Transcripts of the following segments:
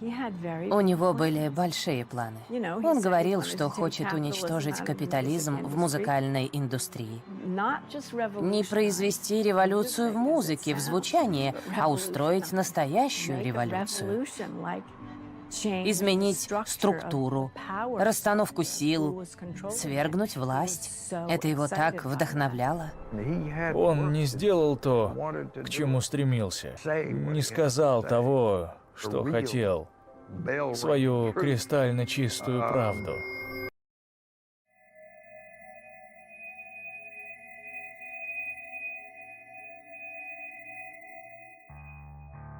У него были большие планы. Он говорил, что хочет уничтожить капитализм в музыкальной индустрии. Не произвести революцию в музыке, в звучании, а устроить настоящую революцию. Изменить структуру, расстановку сил, свергнуть власть. Это его так вдохновляло. Он не сделал то, к чему стремился. Не сказал того, что хотел. Свою кристально чистую правду.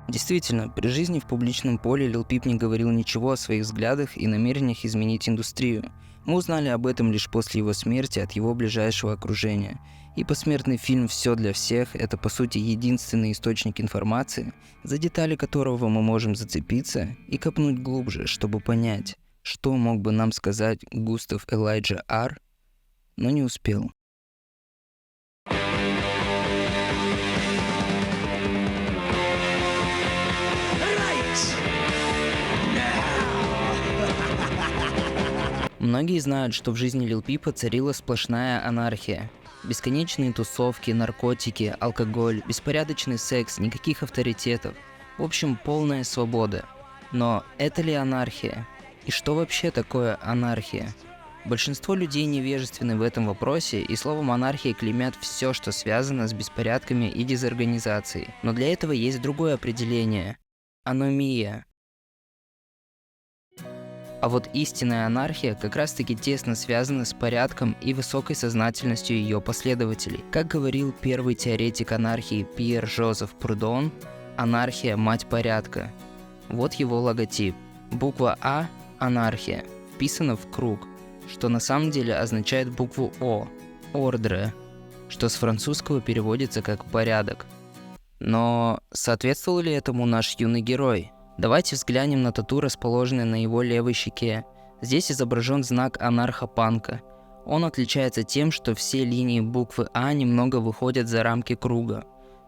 Действительно, при жизни в публичном поле Лил Пип не говорил ничего о своих взглядах и намерениях изменить индустрию. Мы узнали об этом лишь после его смерти от его ближайшего окружения. И посмертный фильм «Все для всех» — это, по сути, единственный источник информации, за детали которого мы можем зацепиться и копнуть глубже, чтобы понять, что мог бы нам сказать Густав Элайджа Ар, но не успел. Многие знают, что в жизни Лил Пипа царила сплошная анархия. Бесконечные тусовки, наркотики, алкоголь, беспорядочный секс, никаких авторитетов. В общем, полная свобода. Но это ли анархия? И что вообще такое анархия? Большинство людей невежественны в этом вопросе, и словом анархия клеймят все, что связано с беспорядками и дезорганизацией. Но для этого есть другое определение – аномия. А вот истинная анархия как раз-таки тесно связана с порядком и высокой сознательностью ее последователей. Как говорил первый теоретик анархии Пьер Жозеф Прудон, анархия – мать порядка. Вот его логотип. Буква А – анархия, вписана в круг, что на самом деле означает букву О – ordre, что с французского переводится как «порядок». Но соответствовал ли этому наш юный герой? Давайте взглянем на тату, расположенное на его левой щеке. Здесь изображен знак анархопанка. Он отличается тем, что все линии буквы А немного выходят за рамки круга,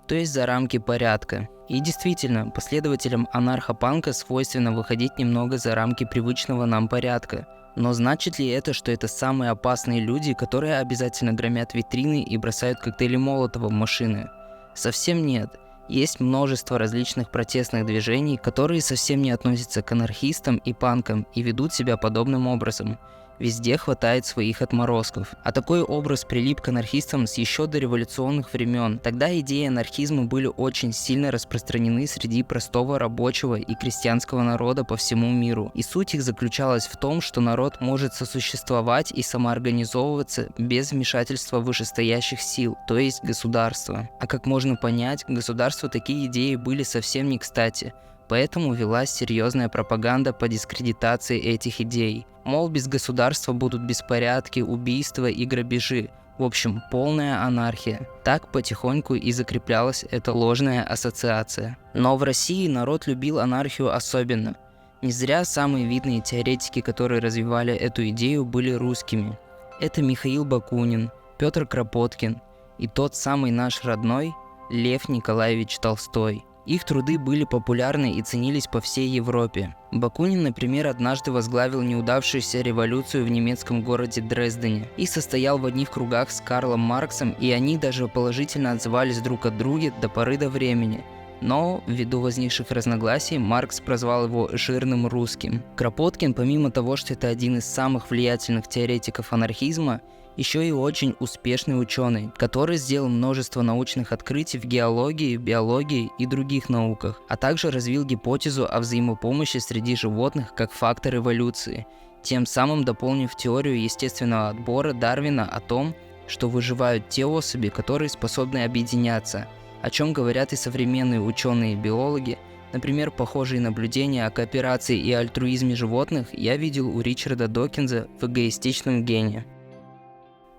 то есть за рамки порядка. И действительно, последователям анархопанка свойственно выходить немного за рамки привычного нам порядка. Но значит ли это, что это самые опасные люди, которые обязательно громят витрины и бросают коктейли Молотова в машины? Совсем нет. Есть множество различных протестных движений, которые совсем не относятся к анархистам и панкам и ведут себя подобным образом. Везде хватает своих отморозков. А такой образ прилип к анархистам с еще дореволюционных времен. Тогда идеи анархизма были очень сильно распространены среди простого рабочего и крестьянского народа по всему миру. И суть их заключалась в том, что народ может сосуществовать и самоорганизовываться без вмешательства вышестоящих сил, то есть государства. А как можно понять, государству такие идеи были совсем не кстати. Поэтому велась серьезная пропаганда по дискредитации этих идей. Мол, без государства будут беспорядки, убийства и грабежи. В общем, полная анархия. Так потихоньку и закреплялась эта ложная ассоциация. Но в России народ любил анархию особенно. Не зря самые видные теоретики, которые развивали эту идею, были русскими. Это Михаил Бакунин, Петр Кропоткин и тот самый наш родной Лев Николаевич Толстой. Их труды были популярны и ценились по всей Европе. Бакунин, например, однажды возглавил неудавшуюся революцию в немецком городе Дрездене и состоял в одних кругах с Карлом Марксом, и они даже положительно отзывались друг от друга до поры до времени. Но, ввиду возникших разногласий, Маркс прозвал его «жирным русским». Кропоткин, помимо того, что это один из самых влиятельных теоретиков анархизма, еще и очень успешный ученый, который сделал множество научных открытий в геологии, биологии и других науках, а также развил гипотезу о взаимопомощи среди животных как фактор эволюции, тем самым дополнив теорию естественного отбора Дарвина о том, что выживают те особи, которые способны объединяться, о чем говорят и современные ученые и биологи. Например, похожие наблюдения о кооперации и альтруизме животных я видел у Ричарда Докинза в «Эгоистичном гении».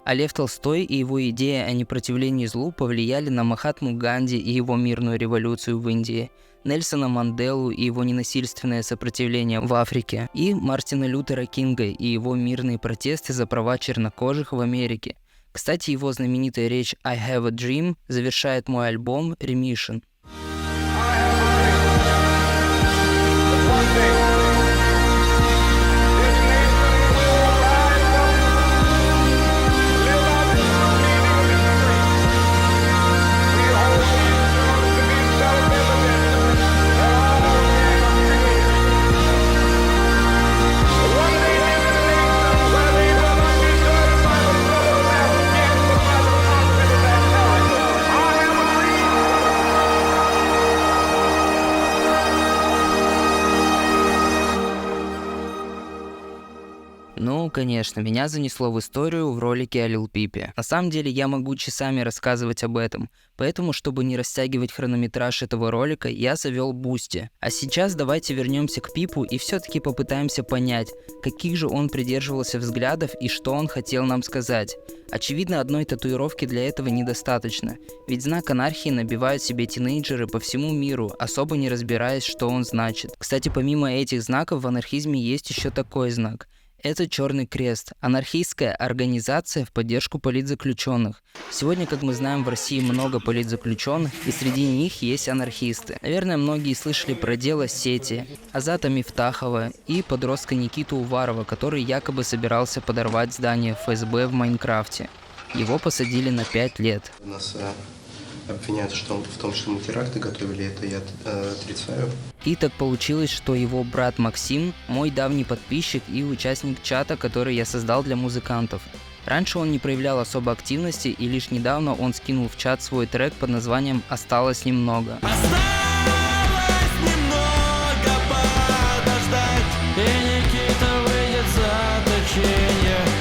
А Лев Толстой и его идеи о непротивлении злу повлияли на Махатму Ганди и его мирную революцию в Индии, Нельсона Манделу и его ненасильственное сопротивление в Африке, и Мартина Лютера Кинга и его мирные протесты за права чернокожих в Америке. Кстати, его знаменитая речь «I have a dream» завершает мой альбом «Remission». One thing. Ну, конечно, меня занесло в историю в ролике о Лил Пипе. На самом деле, я могу часами рассказывать об этом, поэтому, чтобы не растягивать хронометраж этого ролика, я завел Бусти. А сейчас давайте вернемся к Пипу и все-таки попытаемся понять, каких же он придерживался взглядов и что он хотел нам сказать. Очевидно, одной татуировки для этого недостаточно, ведь знак анархии набивают себе тинейджеры по всему миру, особо не разбираясь, что он значит. Кстати, помимо этих знаков в анархизме есть еще такой знак. Это Черный Крест, анархистская организация в поддержку политзаключенных. Сегодня, как мы знаем, в России много политзаключенных, и среди них есть анархисты. Наверное, многие слышали про дело Сети, Азата Мифтахова и подростка Никиту Уварова, который якобы собирался подорвать здание ФСБ в Майнкрафте. Его посадили на 5 лет. Нас обвиняют в том, что мы теракты готовили, это я отрицаю. И так получилось, что его брат Максим – мой давний подписчик и участник чата, который я создал для музыкантов. Раньше он не проявлял особо активности, и лишь недавно он скинул в чат свой трек под названием «Осталось немного».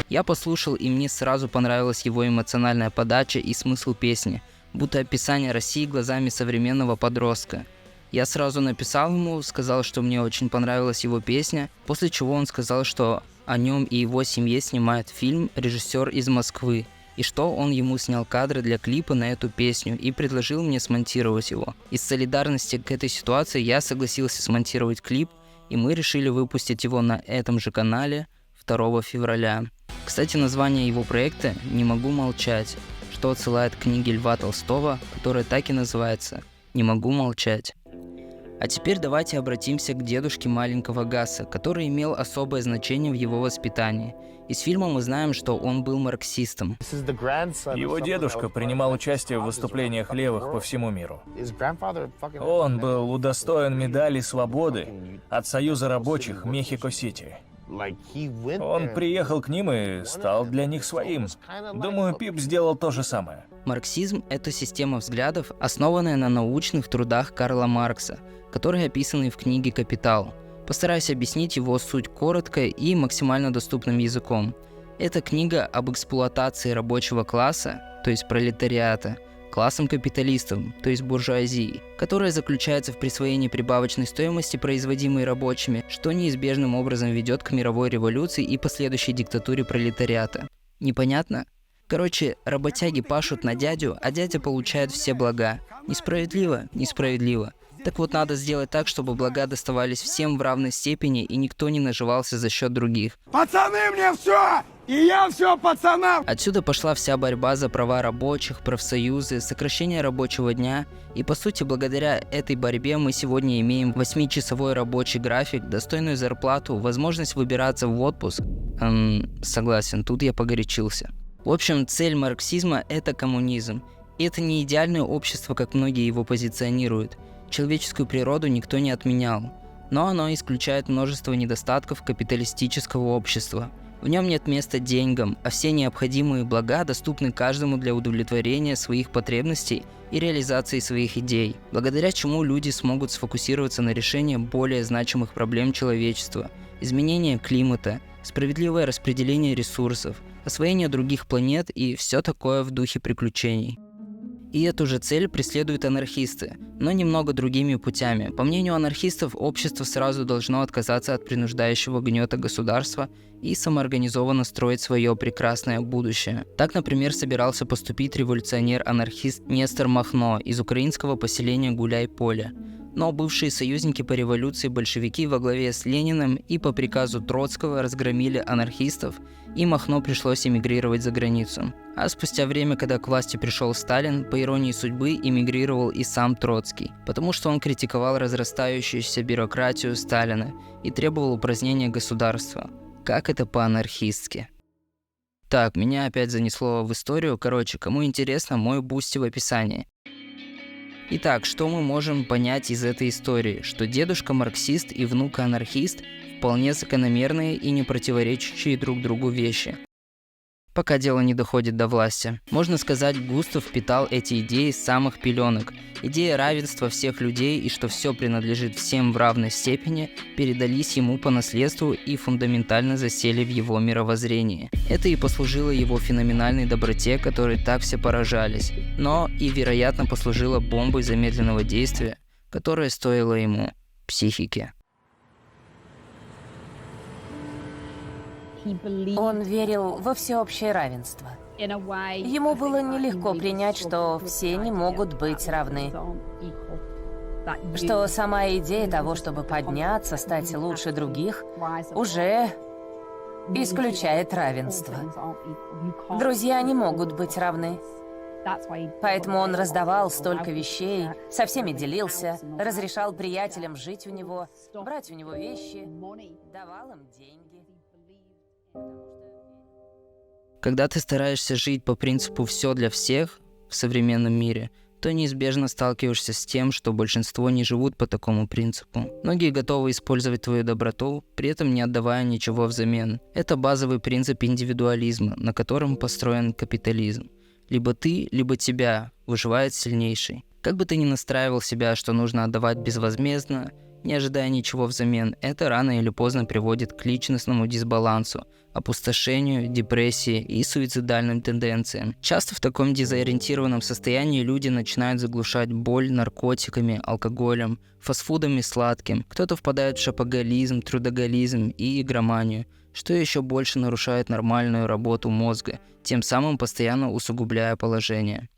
Я послушал, и мне сразу понравилась его эмоциональная подача и смысл песни, будто описание России глазами современного подростка. Я сразу написал ему, сказал, что мне очень понравилась его песня, после чего он сказал, что о нем и его семье снимает фильм «Режиссер из Москвы», и что он ему снял кадры для клипа на эту песню и предложил мне смонтировать его. Из солидарности к этой ситуации я согласился смонтировать клип, и мы решили выпустить его на этом же канале 2 февраля. Кстати, название его проекта «Не могу молчать», что отсылает к книге Льва Толстого, которая так и называется «Не могу молчать». А теперь давайте обратимся к дедушке маленького Гаса, который имел особое значение в его воспитании. Из фильма мы знаем, что он был марксистом. Его дедушка принимал участие в выступлениях левых по всему миру. Он был удостоен медали свободы от Союза рабочих Мехико-Сити. Он приехал к ним и стал для них своим. Думаю, Пип сделал то же самое. Марксизм – это система взглядов, основанная на научных трудах Карла Маркса, которые описаны в книге «Капитал». Постараюсь объяснить его суть коротко и максимально доступным языком. Это книга об эксплуатации рабочего класса, то есть пролетариата, классом капиталистов, то есть буржуазии, которая заключается в присвоении прибавочной стоимости, производимой рабочими, что неизбежным образом ведет к мировой революции и последующей диктатуре пролетариата. Непонятно? Короче, работяги пашут на дядю, а дядя получает все блага. Несправедливо? Несправедливо. Так вот, надо сделать так, чтобы блага доставались всем в равной степени и никто не наживался за счет других. Пацаны, мне все! И я все пацанам! Отсюда пошла вся борьба за права рабочих, профсоюзы, сокращение рабочего дня. И по сути, благодаря этой борьбе мы сегодня имеем 8-часовой рабочий график, достойную зарплату, возможность выбираться в отпуск. Согласен, тут я погорячился. В общем, цель марксизма – это коммунизм. И это не идеальное общество, как многие его позиционируют. Человеческую природу никто не отменял, но оно исключает множество недостатков капиталистического общества. В нем нет места деньгам, а все необходимые блага доступны каждому для удовлетворения своих потребностей и реализации своих идей, благодаря чему люди смогут сфокусироваться на решении более значимых проблем человечества: изменение климата, справедливое распределение ресурсов, освоение других планет и все такое в духе приключений. И эту же цель преследуют анархисты, но немного другими путями. По мнению анархистов, общество сразу должно отказаться от принуждающего гнета государства и самоорганизованно строить свое прекрасное будущее. Так, например, собирался поступить революционер-анархист Нестор Махно из украинского поселения Гуляй-Поле. Но бывшие союзники по революции большевики во главе с Лениным и по приказу Троцкого разгромили анархистов, и Махно пришлось эмигрировать за границу. А спустя время, когда к власти пришел Сталин, по иронии судьбы эмигрировал и сам Троцкий, потому что он критиковал разрастающуюся бюрократию Сталина и требовал упразднения государства. Как это по-анархистски. Так, меня опять занесло в историю. Короче, кому интересно, мой бусти в описании. Итак, что мы можем понять из этой истории? Что дедушка марксист и внук анархист – вполне закономерные и не противоречащие друг другу вещи. пока дело не доходит до власти. Можно сказать, Густав впитал эти идеи с самых пеленок. Идея равенства всех людей и что все принадлежит всем в равной степени передались ему по наследству и фундаментально засели в его мировоззрении. Это и послужило его феноменальной доброте, которой так все поражались, но и, вероятно, послужило бомбой замедленного действия, которая стоила ему психики. Он верил во всеобщее равенство. Ему было нелегко принять, что все не могут быть равны. Что сама идея того, чтобы подняться, стать лучше других, уже исключает равенство. Друзья не могут быть равны. Поэтому он раздавал столько вещей, со всеми делился, разрешал приятелям жить у него, брать у него вещи, давал им деньги. Когда ты стараешься жить по принципу «все для всех» в современном мире, то неизбежно сталкиваешься с тем, что большинство не живут по такому принципу. Многие готовы использовать твою доброту, при этом не отдавая ничего взамен. Это базовый принцип индивидуализма, на котором построен капитализм. Либо ты, либо тебя выживает сильнейший. Как бы ты ни настраивал себя, что нужно отдавать безвозмездно, не ожидая ничего взамен, это рано или поздно приводит к личностному дисбалансу, опустошению, депрессии и суицидальным тенденциям. Часто в таком дезориентированном состоянии люди начинают заглушать боль наркотиками, алкоголем, фастфудом и сладким. Кто-то впадает в шопоголизм, трудоголизм и игроманию, что еще больше нарушает нормальную работу мозга, тем самым постоянно усугубляя положение.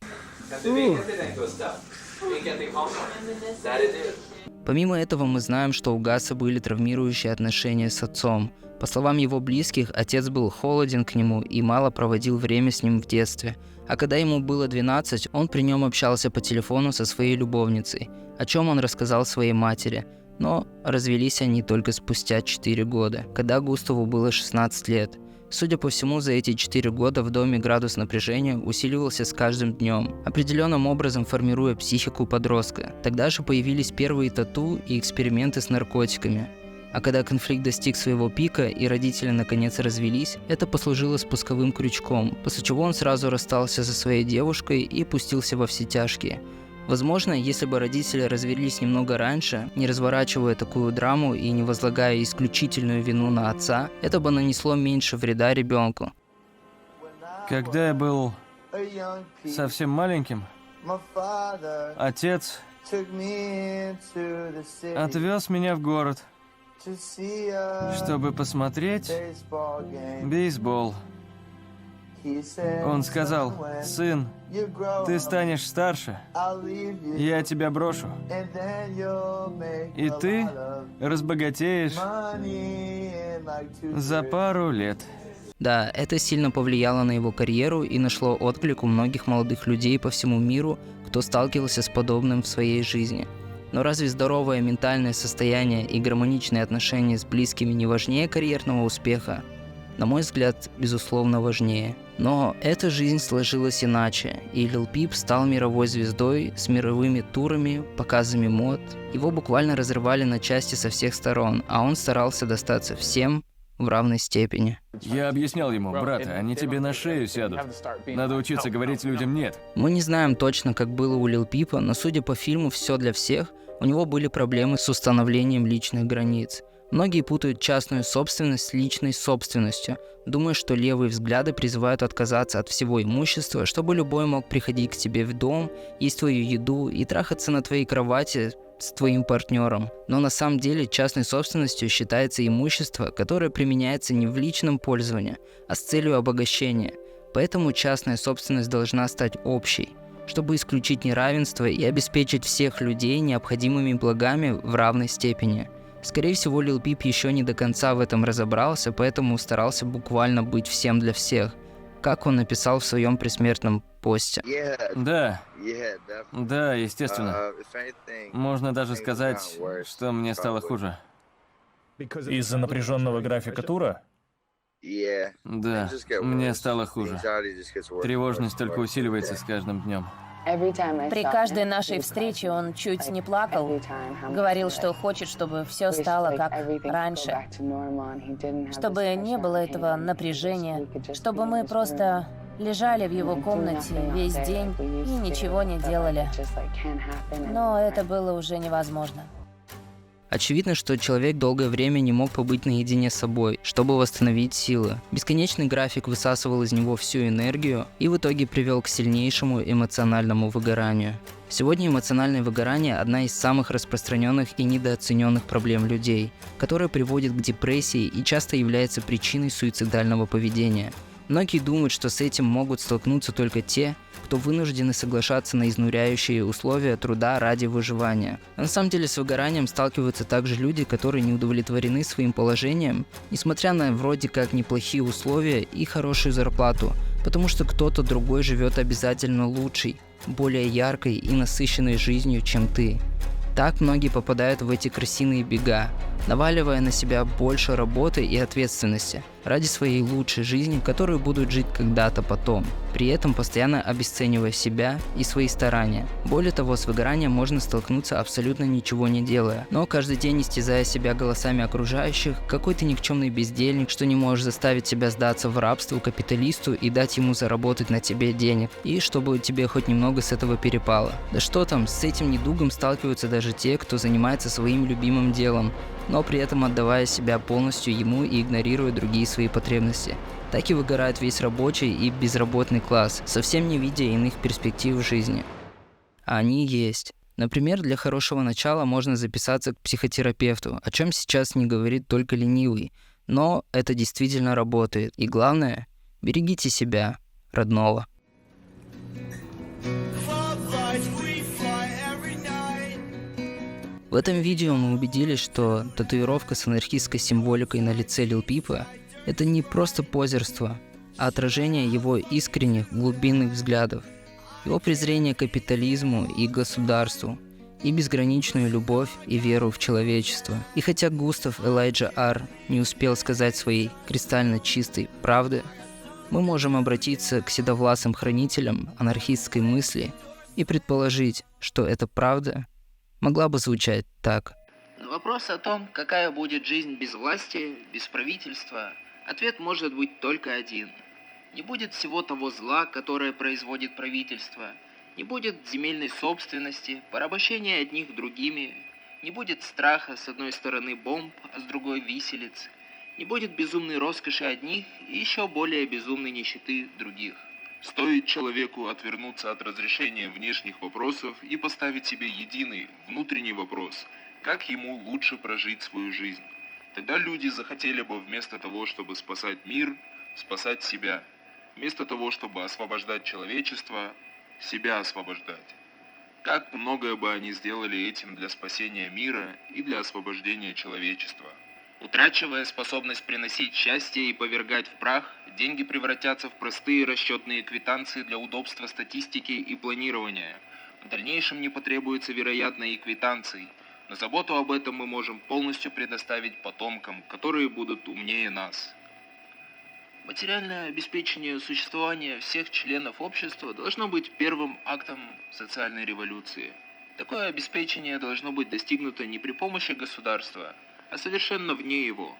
Помимо этого, мы знаем, что у Гаса были травмирующие отношения с отцом. По словам его близких, отец был холоден к нему и мало проводил время с ним в детстве. А когда ему было 12, он при нем общался по телефону со своей любовницей, о чем он рассказал своей матери. Но развелись они только спустя 4 года, когда Густаву было 16 лет. Судя по всему, за эти 4 года в доме градус напряжения усиливался с каждым днем, определенным образом формируя психику подростка. Тогда же появились первые тату и эксперименты с наркотиками. А когда конфликт достиг своего пика и родители наконец развелись, это послужило спусковым крючком, после чего он сразу расстался со своей девушкой и пустился во все тяжкие. Возможно, если бы родители развелись немного раньше, не разворачивая такую драму и не возлагая исключительную вину на отца, это бы нанесло меньше вреда ребенку. Когда я был совсем маленьким, отец отвез меня в город, чтобы посмотреть бейсбол. Он сказал: «Сын, ты станешь старше, я тебя брошу, и ты разбогатеешь за пару лет». Да, это сильно повлияло на его карьеру и нашло отклик у многих молодых людей по всему миру, кто сталкивался с подобным в своей жизни. Но разве здоровое ментальное состояние и гармоничные отношения с близкими не важнее карьерного успеха? На мой взгляд, безусловно, важнее. Но эта жизнь сложилась иначе, и Lil Peep стал мировой звездой с мировыми турами, показами мод. Его буквально разрывали на части со всех сторон, а он старался достаться всем в равной степени. Я объяснял ему: брат, они тебе на шею сядут. Надо учиться говорить людям «нет». Мы не знаем точно, как было у Lil Peep, но судя по фильму «Все для всех», у него были проблемы с установлением личных границ. Многие путают частную собственность с личной собственностью, думая, что левые взгляды призывают отказаться от всего имущества, чтобы любой мог приходить к тебе в дом, есть твою еду и трахаться на твоей кровати с твоим партнером. Но на самом деле частной собственностью считается имущество, которое применяется не в личном пользовании, а с целью обогащения. Поэтому частная собственность должна стать общей, чтобы исключить неравенство и обеспечить всех людей необходимыми благами в равной степени. Скорее всего, Lil Peep еще не до конца в этом разобрался, поэтому старался буквально быть всем для всех, как он написал в своем предсмертном посте. Да, естественно. Можно даже сказать, что мне стало хуже. Из-за напряженного графика тура? Да, мне стало хуже. Тревожность только усиливается с каждым днем. При каждой нашей встрече он чуть не плакал, говорил, что хочет, чтобы все стало как раньше, чтобы не было этого напряжения, чтобы мы просто лежали в его комнате весь день и ничего не делали. Но это было уже невозможно. Очевидно, что человек долгое время не мог побыть наедине с собой, чтобы восстановить силы. Бесконечный график высасывал из него всю энергию и в итоге привел к сильнейшему эмоциональному выгоранию. Сегодня эмоциональное выгорание – одна из самых распространенных и недооцененных проблем людей, которая приводит к депрессии и часто является причиной суицидального поведения. Многие думают, что с этим могут столкнуться только те, кто вынуждены соглашаться на изнуряющие условия труда ради выживания. А на самом деле с выгоранием сталкиваются также люди, которые не удовлетворены своим положением, несмотря на вроде как неплохие условия и хорошую зарплату, потому что кто-то другой живет обязательно лучшей, более яркой и насыщенной жизнью, чем ты. Так многие попадают в эти крысиные бега, наваливая на себя больше работы и ответственности ради своей лучшей жизни, которую будут жить когда-то потом, при этом постоянно обесценивая себя и свои старания. Более того, с выгоранием можно столкнуться абсолютно ничего не делая, но каждый день истязая себя голосами окружающих, какой ты никчемный бездельник, что не можешь заставить себя сдаться в рабство капиталисту и дать ему заработать на тебе денег, и чтобы тебе хоть немного с этого перепало. Да что там, с этим недугом сталкиваются даже те, кто занимается своим любимым делом, но при этом отдавая себя полностью ему и игнорируя другие свои потребности. Так и выгорает весь рабочий и безработный класс, совсем не видя иных перспектив в жизни. А они есть. Например, для хорошего начала можно записаться к психотерапевту, о чем сейчас не говорит только ленивый, но это действительно работает. И главное, берегите себя, родного. В этом видео мы убедились, что татуировка с анархистской символикой на лице Лил Пипа – это не просто позерство, а отражение его искренних глубинных взглядов, его презрение к капитализму и государству, и безграничную любовь и веру в человечество. И хотя Густав Элайджа Ар не успел сказать своей кристально чистой правды, мы можем обратиться к седовласым хранителям анархистской мысли и предположить, что эта правда могла бы звучать так. На вопрос о том, какая будет жизнь без власти, без правительства, ответ может быть только один. Не будет всего того зла, которое производит правительство, не будет земельной собственности, порабощения одних другими, не будет страха с одной стороны бомб, а с другой виселиц, не будет безумной роскоши одних и еще более безумной нищеты других. Стоит человеку отвернуться от разрешения внешних вопросов и поставить себе единый внутренний вопрос, как ему лучше прожить свою жизнь. Тогда люди захотели бы вместо того, чтобы спасать мир, спасать себя. Вместо того, чтобы освобождать человечество, себя освобождать. Как многое бы они сделали этим для спасения мира и для освобождения человечества. Утрачивая способность приносить счастье и повергать в прах, деньги превратятся в простые расчетные квитанции для удобства статистики и планирования. В дальнейшем не потребуется, вероятно, и квитанций, но заботу об этом мы можем полностью предоставить потомкам, которые будут умнее нас. Материальное обеспечение существования всех членов общества должно быть первым актом социальной революции. Такое обеспечение должно быть достигнуто не при помощи государства, а совершенно вне его.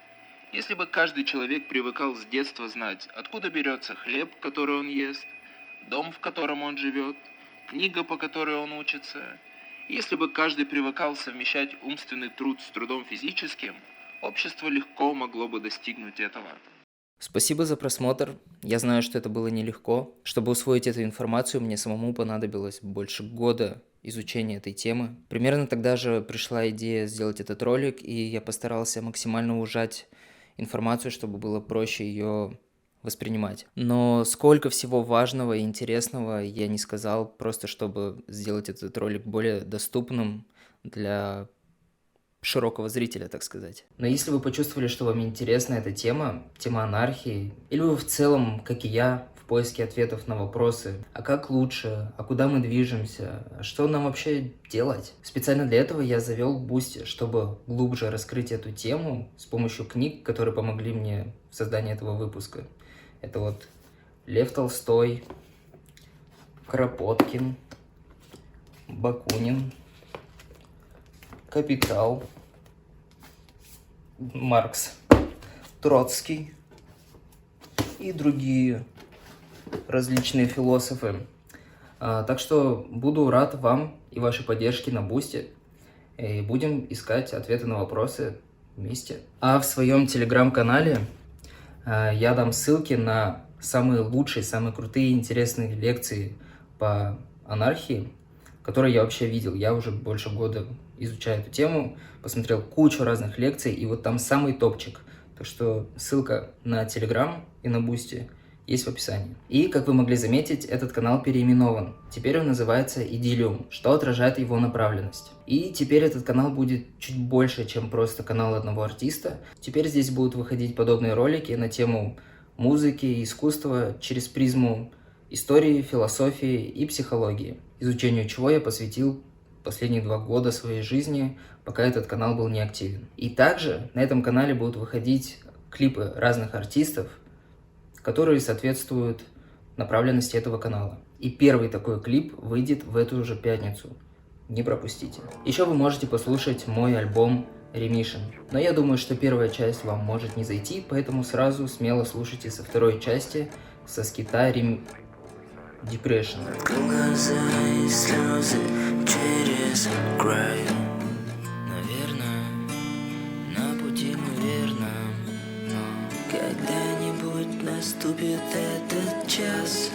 Если бы каждый человек привыкал с детства знать, откуда берется хлеб, который он ест, дом, в котором он живет, книга, по которой он учится, если бы каждый привыкал совмещать умственный труд с трудом физическим, общество легко могло бы достигнуть этого. Спасибо за просмотр. Я знаю, что это было нелегко. Чтобы усвоить эту информацию, мне самому понадобилось больше года изучения этой темы. Примерно тогда же пришла идея сделать этот ролик, и я постарался максимально ужать информацию, чтобы было проще ее воспринимать. Но сколько всего важного и интересного я не сказал, просто чтобы сделать этот ролик более доступным для широкого зрителя, так сказать. Но если вы почувствовали, что вам интересна эта тема анархии, или вы в целом, как и я, в поиске ответов на вопросы, а как лучше, а куда мы движемся, а что нам вообще делать? Специально для этого я завел Boosty, чтобы глубже раскрыть эту тему с помощью книг, которые помогли мне в создании этого выпуска. Это вот Лев Толстой, Кропоткин, Бакунин, Капитал, Маркс, Троцкий и другие различные философы. Так что буду рад вам и вашей поддержке на Бусти. И будем искать ответы на вопросы вместе. А в своем телеграм-канале я дам ссылки на самые лучшие, самые крутые и интересные лекции по анархии, которые я вообще видел. Я уже больше года изучаю эту тему, посмотрел кучу разных лекций, и вот там самый топчик. Так что ссылка на Телеграм и на Бусти есть в описании. И, как вы могли заметить, этот канал переименован. Теперь он называется Идиллиум, что отражает его направленность. И теперь этот канал будет чуть больше, чем просто канал одного артиста. Теперь здесь будут выходить подобные ролики на тему музыки и искусства через призму истории, философии и психологии, изучению чего я посвятил последние 2 года своей жизни, пока этот канал был неактивен. И также на этом канале будут выходить клипы разных артистов, которые соответствуют направленности этого канала. И первый такой клип выйдет в эту же пятницу. Не пропустите. Еще вы можете послушать мой альбом Remission. Но я думаю, что первая часть вам может не зайти, поэтому сразу смело слушайте со второй части, со скита Depression. Глаза и слезы через край. Наверное, на пути мы верно, но когда-нибудь наступит этот час.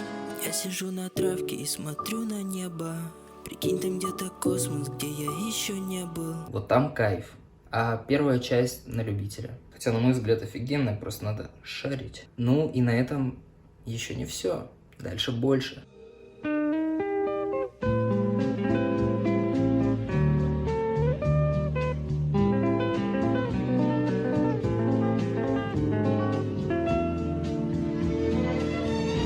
Я сижу на травке и смотрю на небо. Прикинь, там где-то космос, где я еще не был. Вот там кайф. А первая часть на любителя. Хотя, на мой взгляд, офигенная, просто надо шарить. Ну и на этом еще не все. Дальше больше.